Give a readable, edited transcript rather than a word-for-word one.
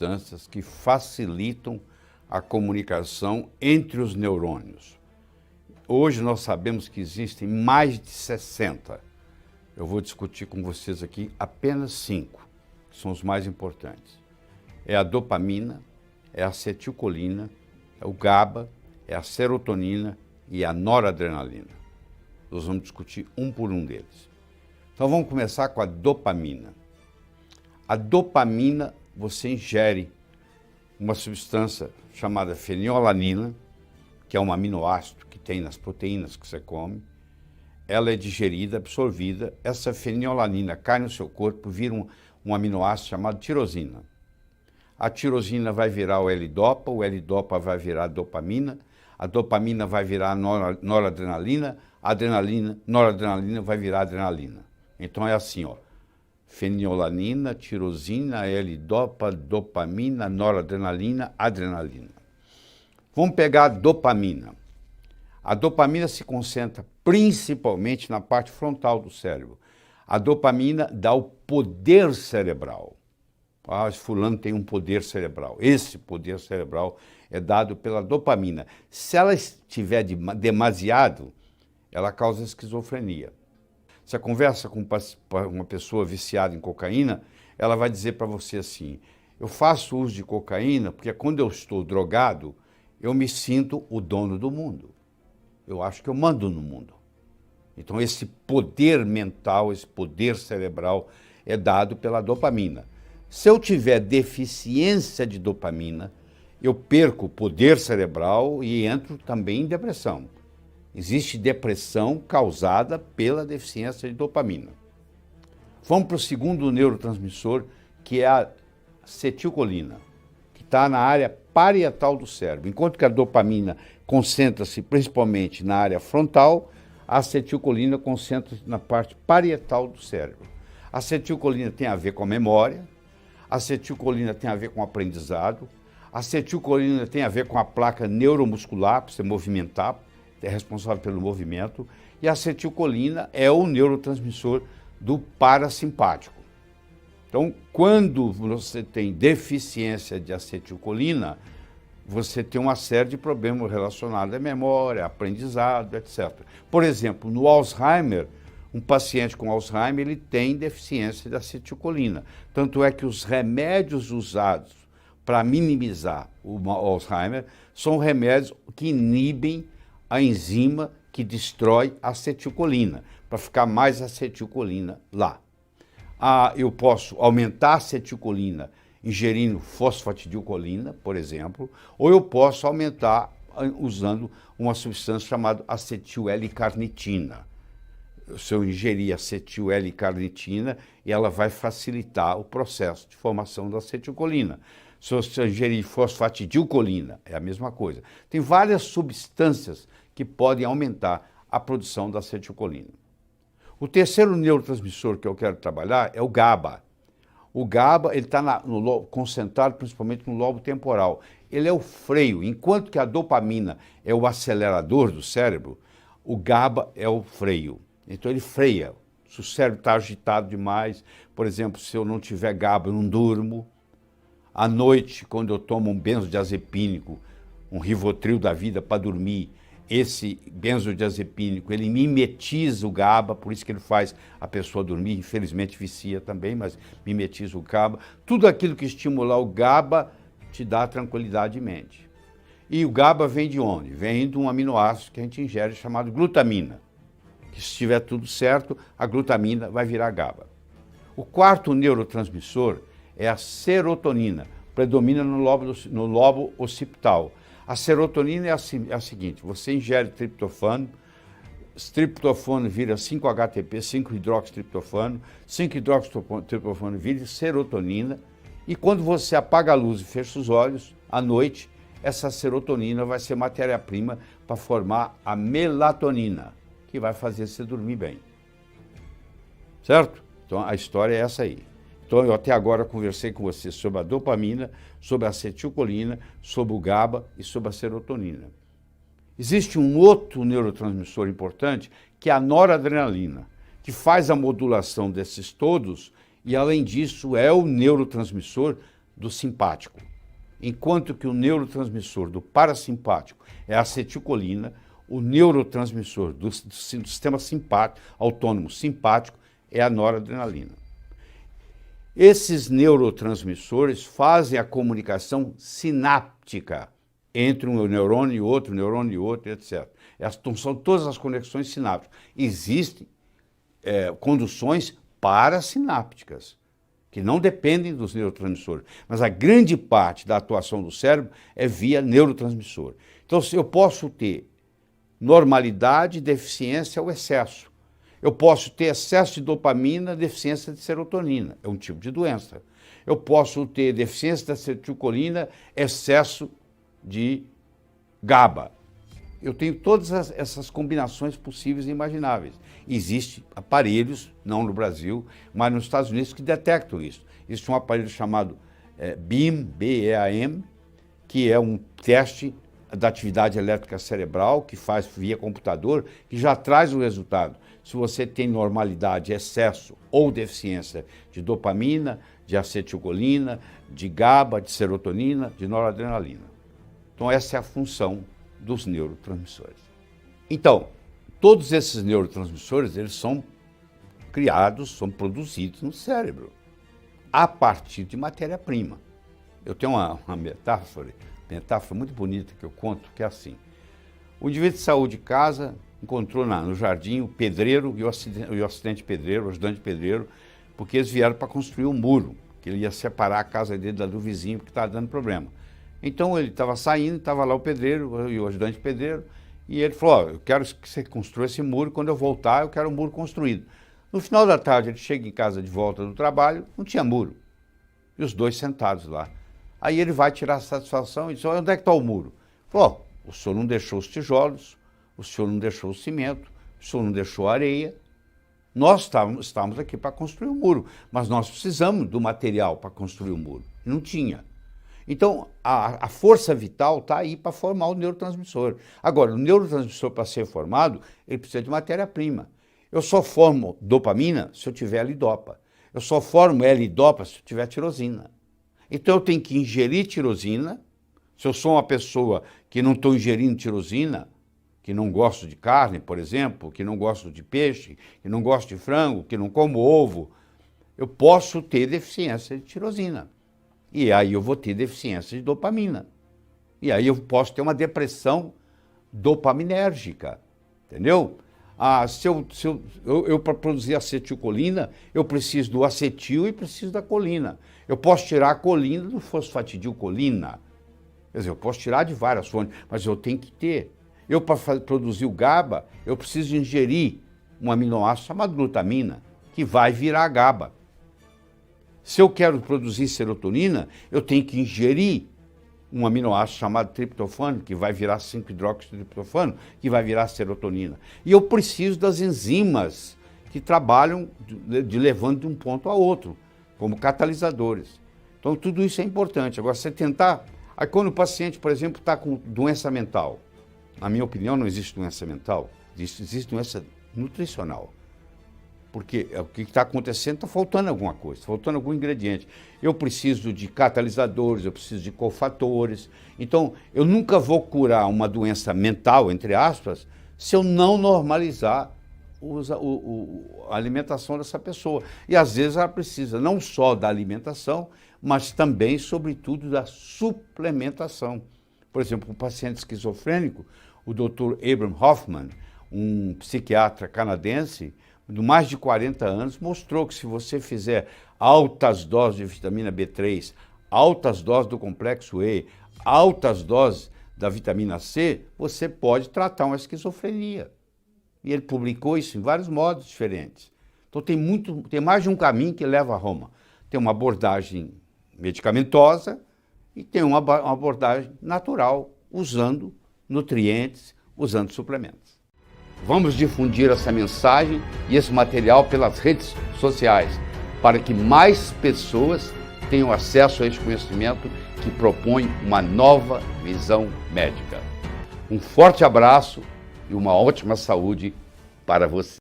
substâncias que facilitam a comunicação entre os neurônios. Hoje nós sabemos que existem mais de 60. Eu vou discutir com vocês aqui apenas 5, que são os mais importantes. É a dopamina, é a acetilcolina, é o GABA, é a serotonina e a noradrenalina. Nós vamos discutir um por um deles. Então vamos começar com a dopamina. A dopamina, você ingere uma substância chamada fenilalanina, que é um aminoácido que tem nas proteínas que você come. Ela é digerida, absorvida. Essa fenilalanina cai no seu corpo, vira um aminoácido chamado tirosina. A tirosina vai virar o L-dopa vai virar a dopamina vai virar a noradrenalina, a adrenalina, noradrenalina vai virar adrenalina. Então é assim, ó. Fenilalanina, tirosina, L-dopa, dopamina, noradrenalina, adrenalina. Vamos pegar a dopamina. A dopamina se concentra principalmente na parte frontal do cérebro. A dopamina dá o poder cerebral. Ah, fulano tem um poder cerebral. Esse poder cerebral é dado pela dopamina. Se ela estiver demasiado, ela causa esquizofrenia. Você conversa com uma pessoa viciada em cocaína, ela vai dizer para você assim, eu faço uso de cocaína porque quando eu estou drogado, eu me sinto o dono do mundo. Eu acho que eu mando no mundo. Então esse poder mental, esse poder cerebral é dado pela dopamina. Se eu tiver deficiência de dopamina, eu perco o poder cerebral e entro também em depressão. Existe depressão causada pela deficiência de dopamina. Vamos para o segundo neurotransmissor, que é a acetilcolina, que está na área parietal do cérebro. Enquanto que a dopamina concentra-se principalmente na área frontal, a acetilcolina concentra-se na parte parietal do cérebro. A acetilcolina tem a ver com a memória, a acetilcolina tem a ver com o aprendizado, a acetilcolina tem a ver com a placa neuromuscular, para você movimentar, é responsável pelo movimento, e a acetilcolina é o neurotransmissor do parasimpático. Então, quando você tem deficiência de acetilcolina, você tem uma série de problemas relacionados à memória, aprendizado, etc. Por exemplo, no Alzheimer, um paciente com Alzheimer ele tem deficiência de acetilcolina. Tanto é que os remédios usados para minimizar o Alzheimer são remédios que inibem a enzima que destrói a acetilcolina, para ficar mais acetilcolina lá. Eu posso aumentar a acetilcolina ingerindo fosfatidilcolina, por exemplo, ou eu posso aumentar usando uma substância chamada acetil-L-carnitina. Se eu ingerir acetil-L-carnitina, ela vai facilitar o processo de formação da acetilcolina. Se eu ingerir fosfatidilcolina, é a mesma coisa. Tem várias substâncias que podem aumentar a produção da acetilcolina. O terceiro neurotransmissor que eu quero trabalhar é o GABA. O GABA está concentrado principalmente no lobo temporal. Ele é o freio. Enquanto que a dopamina é o acelerador do cérebro, o GABA é o freio. Então ele freia. Se o cérebro está agitado demais, por exemplo, se eu não tiver GABA, eu não durmo. À noite, quando eu tomo um benzodiazepínico, um Rivotril da vida para dormir, esse benzodiazepínico, ele mimetiza o GABA, por isso que ele faz a pessoa dormir, infelizmente vicia também, mas mimetiza o GABA. Tudo aquilo que estimular o GABA te dá tranquilidade de mente. E o GABA vem de onde? Vem de um aminoácido que a gente ingere chamado glutamina. Que se estiver tudo certo, a glutamina vai virar GABA. O quarto neurotransmissor é a serotonina, predomina no lobo occipital. A serotonina é a seguinte, você ingere triptofano vira 5-HTP, 5-hidroxitriptofano, 5-hidroxitriptofano vira serotonina, e quando você apaga a luz e fecha os olhos, à noite, essa serotonina vai ser matéria-prima para formar a melatonina, que vai fazer você dormir bem. Certo? Então a história é essa aí. Então eu até agora conversei com você sobre a dopamina, sobre a acetilcolina, sobre o GABA e sobre a serotonina. Existe um outro neurotransmissor importante, que é a noradrenalina, que faz a modulação desses todos e, além disso, é o neurotransmissor do simpático. Enquanto que o neurotransmissor do parasimpático é a acetilcolina, o neurotransmissor do sistema simpático, autônomo simpático é a noradrenalina. Esses neurotransmissores fazem a comunicação sináptica entre um neurônio e outro, etc. São todas as conexões sinápticas. Existem conduções parasinápticas, que não dependem dos neurotransmissores, mas a grande parte da atuação do cérebro é via neurotransmissor. Então, eu posso ter normalidade, deficiência ou excesso. Eu posso ter excesso de dopamina, deficiência de serotonina, é um tipo de doença. Eu posso ter deficiência de acetilcolina, excesso de GABA. Eu tenho todas essas combinações possíveis e imagináveis. Existem aparelhos, não no Brasil, mas nos Estados Unidos, que detectam isso. Existe um aparelho chamado BEAM, B-E-A-M, que é um teste da atividade elétrica cerebral, que faz via computador, que já traz o resultado. Se você tem normalidade, excesso ou deficiência de dopamina, de acetilcolina, de GABA, de serotonina, de noradrenalina. Então essa é a função dos neurotransmissores. Então, todos esses neurotransmissores, eles são criados, são produzidos no cérebro, a partir de matéria-prima. Eu tenho uma metáfora muito bonita que eu conto, que é assim. O indivíduo saiu de casa, encontrou no jardim o pedreiro e o assistente pedreiro, o ajudante pedreiro, porque eles vieram para construir um muro, que ele ia separar a casa dele da do vizinho, porque estava dando problema. Então ele estava saindo, estava lá o pedreiro e o ajudante pedreiro, e ele falou, eu quero que você construa esse muro, quando eu voltar eu quero um muro construído. No final da tarde ele chega em casa de volta do trabalho, não tinha muro, e os dois sentados lá. Aí ele vai tirar a satisfação e diz, onde é que está o muro? Falou, o senhor não deixou os tijolos, o senhor não deixou o cimento, o senhor não deixou a areia. Nós estávamos aqui para construir o muro, mas nós precisamos do material para construir o muro. Não tinha. Então, a força vital está aí para formar o neurotransmissor. Agora, o neurotransmissor, para ser formado, ele precisa de matéria-prima. Eu só formo dopamina se eu tiver L-dopa. Eu só formo L-dopa se eu tiver tirosina. Então, eu tenho que ingerir tirosina. Se eu sou uma pessoa que não estou ingerindo tirosina, que não gosto de carne, por exemplo, que não gosto de peixe, que não gosto de frango, que não como ovo, eu posso ter deficiência de tirosina. E aí eu vou ter deficiência de dopamina. E aí eu posso ter uma depressão dopaminérgica, entendeu? Para produzir acetilcolina, eu preciso do acetil e preciso da colina. Eu posso tirar a colina do fosfatidilcolina. Quer dizer, eu posso tirar de várias fontes, mas eu tenho que ter. Eu, para produzir o GABA, eu preciso ingerir um aminoácido chamado glutamina, que vai virar GABA. Se eu quero produzir serotonina, eu tenho que ingerir um aminoácido chamado triptofano, que vai virar 5-hidroxitriptofano, que vai virar serotonina. E eu preciso das enzimas que trabalham levando de um ponto a outro, como catalisadores. Então, tudo isso é importante. Agora, você tentar... Aí, quando o paciente, por exemplo, está com doença mental, na minha opinião, não existe doença mental, existe doença nutricional. Porque o que está acontecendo, está faltando alguma coisa, está faltando algum ingrediente. Eu preciso de catalisadores, eu preciso de cofatores. Então, eu nunca vou curar uma doença mental, entre aspas, se eu não normalizar a alimentação dessa pessoa. E às vezes ela precisa não só da alimentação, mas também, sobretudo, da suplementação. Por exemplo, um paciente esquizofrênico, o Dr. Abraham Hoffman, um psiquiatra canadense, de mais de 40 anos, mostrou que se você fizer altas doses de vitamina B3, altas doses do complexo E, altas doses da vitamina C, você pode tratar uma esquizofrenia. E ele publicou isso em vários modos diferentes. Então tem mais de um caminho que leva a Roma. Tem uma abordagem medicamentosa e tem uma abordagem natural, usando nutrientes, usando suplementos. Vamos difundir essa mensagem e esse material pelas redes sociais, para que mais pessoas tenham acesso a esse conhecimento que propõe uma nova visão médica. Um forte abraço e uma ótima saúde para você.